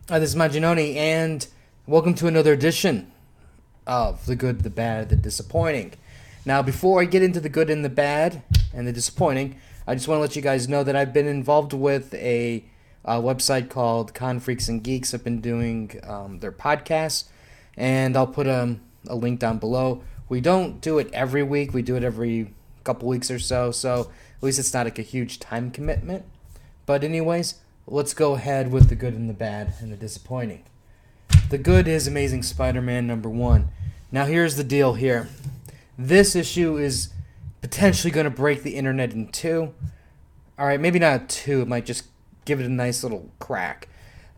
This is Manginoni, and welcome to another edition of The Good, the Bad, the Disappointing. Now, before I get into the good and the bad and the disappointing, I just want to let you guys know that I've been involved with a website called Con Freaks and Geeks. I've been doing their podcasts, and I'll put a link down below. We don't do it every week. We do it every couple weeks or so, so at least it's not like a huge time commitment. But anyways, let's go ahead with the good and the bad and the disappointing. The good is Amazing Spider-Man #1. Now here's the deal here. This issue is potentially going to break the internet in two. Alright, maybe not two. It might just give it a nice little crack.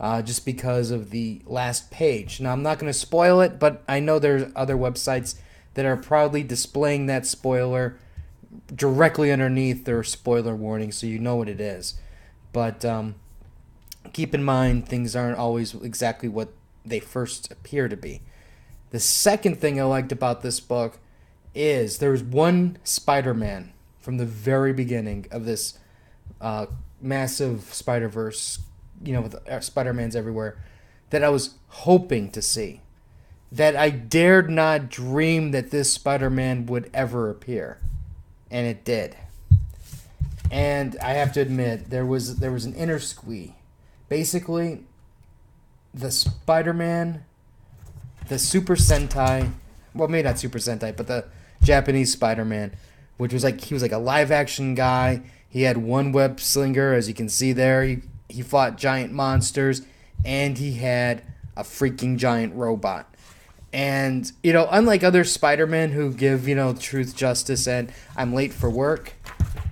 Just because of the last page. Now I'm not going to spoil it, but I know there's other websites that are proudly displaying that spoiler directly underneath their spoiler warning, so you know what it is. But keep in mind, things aren't always exactly what they first appear to be. The second thing I liked about this book is there's one Spider-Man from the very beginning of this massive Spider-Verse, with Spider-Mans everywhere, that I was hoping to see. That I dared not dream that this Spider-Man would ever appear. And it did. And I have to admit, there was an inner squee. Basically, the Spider-Man, the Super Sentai, well, maybe not Super Sentai, but the Japanese Spider-Man, which was he was like a live-action guy. He had one web slinger, as you can see there. He fought giant monsters, and he had a freaking giant robot. And, unlike other Spider-Men who give, truth, justice, and I'm late for work,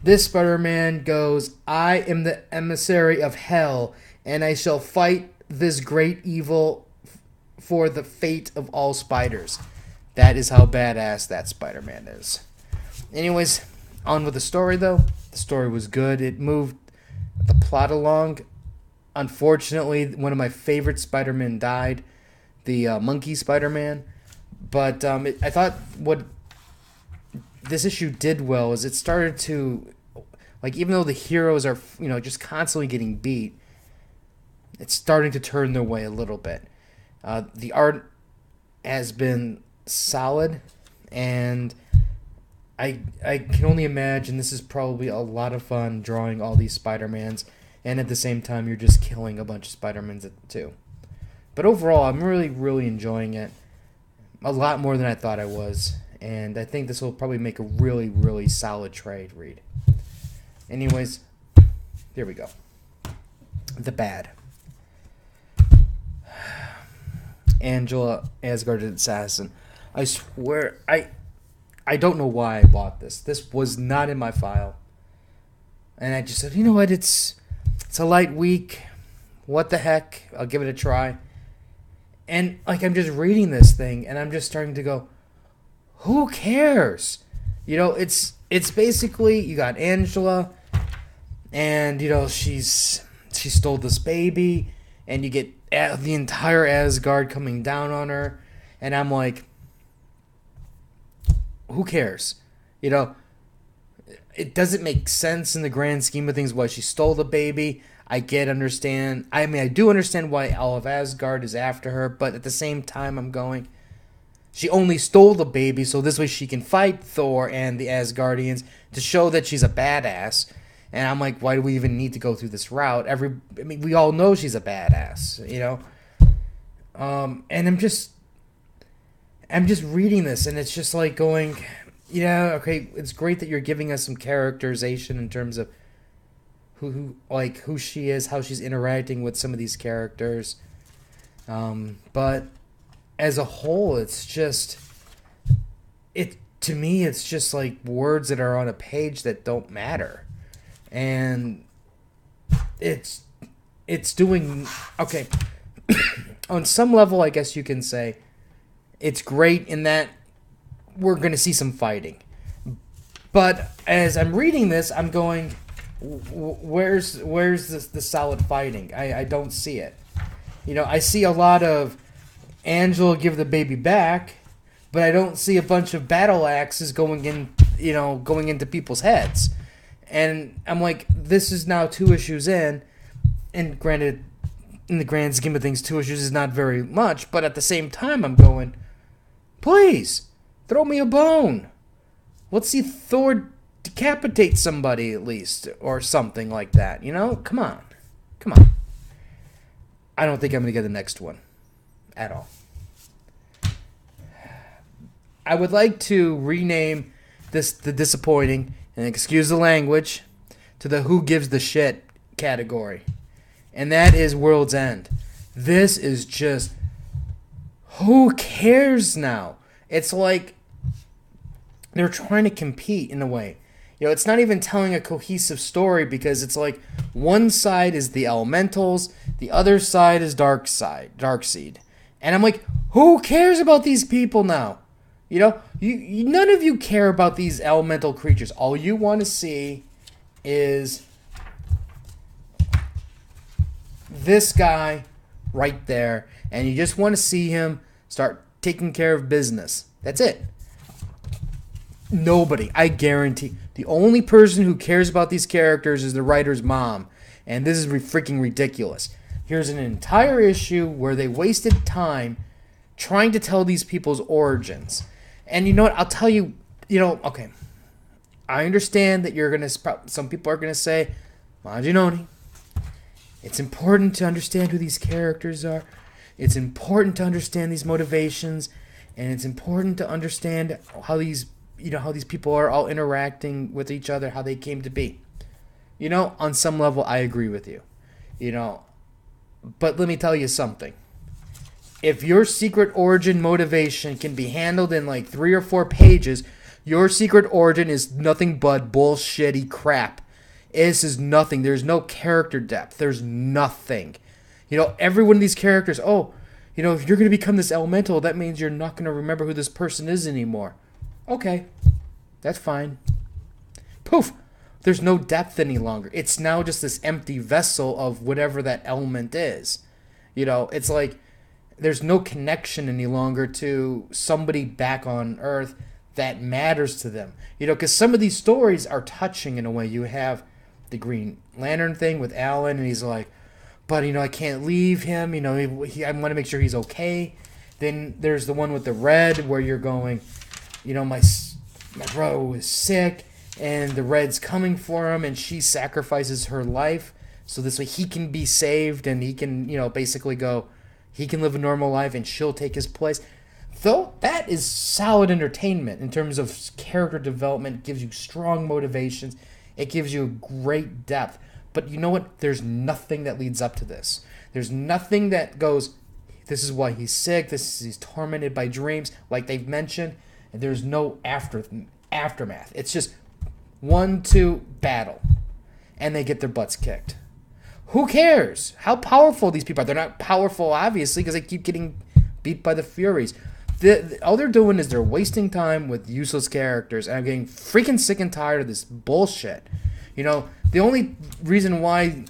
this Spider-Man goes, I am the emissary of hell, and I shall fight this great evil for the fate of all spiders. That is how badass that Spider-Man is. Anyways, on with the story, though. The story was good. It moved the plot along. Unfortunately, one of my favorite Spider-Men died, the Monkey Spider-Man. But I thought what this issue did well is it started to, even though the heroes are, just constantly getting beat, it's starting to turn their way a little bit. The art has been solid, and I can only imagine this is probably a lot of fun drawing all these Spider-Mans, and at the same time you're just killing a bunch of Spider-Mans too. But overall, I'm really, really enjoying it. A lot more than I thought I was. And I think this will probably make a really, really solid trade read. Anyways, here we go. The bad. Angela, Asgard's assassin. I swear, I don't know why I bought this. This was not in my file. And I just said, you know what, it's a light week. What the heck? I'll give it a try. And, I'm just reading this thing, and I'm just starting to go, who cares? It's basically, you got Angela, and, she stole this baby, and you get the entire Asgard coming down on her, and I'm like, who cares? It doesn't make sense in the grand scheme of things why she stole the baby. I do understand why all of Asgard is after her, but at the same time I'm going, she only stole the baby so this way she can fight Thor and the Asgardians to show that she's a badass. And I'm like, why do we even need to go through this route? We all know she's a badass, and I'm just reading this, and it's just like going, okay, it's great that you're giving us some characterization in terms of who she is, how she's interacting with some of these characters. But as a whole, it's just, to me, it's just like words that are on a page that don't matter. And it's doing, okay, on some level, I guess you can say, it's great in that we're going to see some fighting. But as I'm reading this, I'm going, where's the solid fighting? I don't see it. I see a lot of Angela give the baby back, but I don't see a bunch of battle axes going into people's heads. And I'm like, this is now 2 issues in, and granted, in the grand scheme of things, 2 issues is not very much, but at the same time, I'm going, please, throw me a bone. Let's see Thor decapitate somebody at least, or something like that, you know? Come on. Come on. I don't think I'm going to get the next one at all. I would like to rename this the disappointing, and excuse the language, to the who gives the shit category. And that is World's End. This is just, who cares now? It's like they're trying to compete in a way. You know, it's not even telling a cohesive story because it's like one side is the Elementals, the other side is Darkseid. And I'm like, who cares about these people now? You know, none of you care about these elemental creatures. All you want to see is this guy right there, and you just want to see him start taking care of business. That's it. Nobody, I guarantee, the only person who cares about these characters is the writer's mom, and this is freaking ridiculous. Here's an entire issue where they wasted time trying to tell these people's origins. And you know what? I'll tell you, okay. I understand that some people are going to say, Manginoni, it's important to understand who these characters are. It's important to understand these motivations. And it's important to understand how these people are all interacting with each other, how they came to be. On some level, I agree with you. But let me tell you something. If your secret origin motivation can be handled in like 3 or 4 pages, your secret origin is nothing but bullshitty crap. This is nothing. There's no character depth. There's nothing. Every one of these characters, if you're going to become this elemental, that means you're not going to remember who this person is anymore. Okay, that's fine. Poof. There's no depth any longer. It's now just this empty vessel of whatever that element is. It's like there's no connection any longer to somebody back on Earth that matters to them. Because some of these stories are touching in a way. You have the Green Lantern thing with Alan, and he's like, but, I can't leave him. I want to make sure he's okay. Then there's the one with the Red where you're going, my brother was sick, and the Red's coming for him, and she sacrifices her life so this way he can be saved, and he can, basically go, he can live a normal life, and she'll take his place. Though that is solid entertainment in terms of character development. It gives you strong motivations. It gives you great depth. But you know what? There's nothing that leads up to this. There's nothing that goes, this is why he's sick, he's tormented by dreams, like they've mentioned. And there's no aftermath. It's just 1-2 battle. And they get their butts kicked. Who cares how powerful these people are? They're not powerful, obviously, because they keep getting beat by the Furies. All they're doing is they're wasting time with useless characters, and I'm getting freaking sick and tired of this bullshit. The only reason why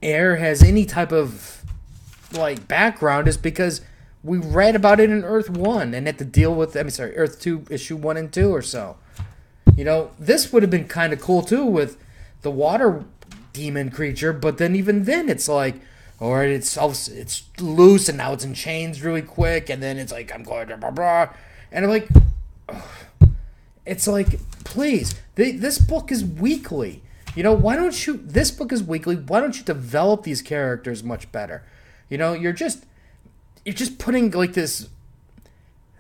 Air has any type of background is because we read about it in Earth 1 and had to deal with, Earth 2, issue 1 and 2 or so. This would have been kind of cool too with the water demon creature, but then even then it's like, all right, it's loose and now it's in chains really quick, and then it's like, I'm going to blah blah, and I'm like, ugh. It's like, please, this book is weekly. This book is weekly. Why don't you develop these characters much better? You're just putting like this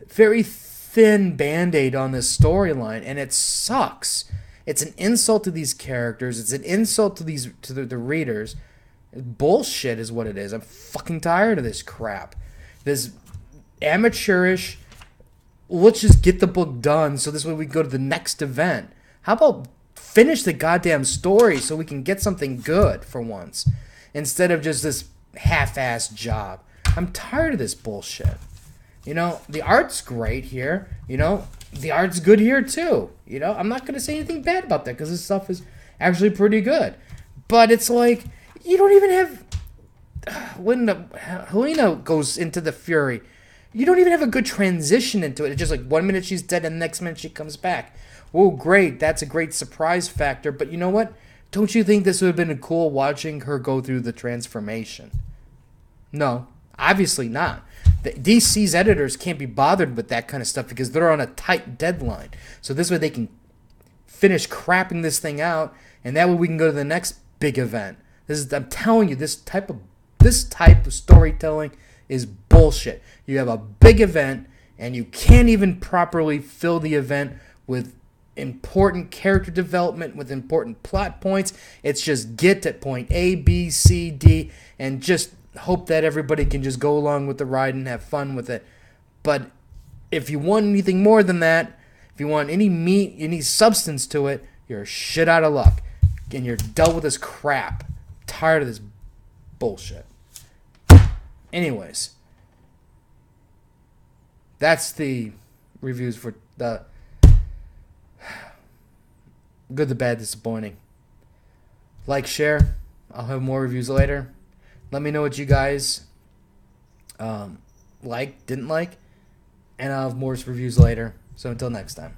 very thin Band-Aid on this storyline, and it sucks. It's an insult to these characters. It's an insult to the readers. Bullshit is what it is. I'm fucking tired of this crap. This amateurish, let's just get the book done so this way we go to the next event. How about finish the goddamn story so we can get something good for once, instead of just this half-assed job. I'm tired of this bullshit. The art's great here. The art's good here too. I'm not going to say anything bad about that because this stuff is actually pretty good. But it's like, you don't even have, when Helena goes into the Fury, you don't even have a good transition into it. It's just like 1 minute she's dead and the next minute she comes back. Oh, great. That's a great surprise factor. But you know what? Don't you think this would have been cool watching her go through the transformation? No, obviously not. The DC's editors can't be bothered with that kind of stuff because they're on a tight deadline. So this way they can finish crapping this thing out, and that way we can go to the next big event. I'm telling you, this type of storytelling is bullshit. You have a big event, and you can't even properly fill the event with important character development, with important plot points. It's just get to point A, B, C, D, and just hope that everybody can just go along with the ride and have fun with it. But if you want anything more than that, if you want any meat, any substance to it, you're shit out of luck. And you're dealt with this crap. I'm tired of this bullshit. Anyways, that's the reviews for the good, the bad, disappointing. Like, share. I'll have more reviews later. Let me know what you guys didn't like, and I'll have more reviews later. So until next time.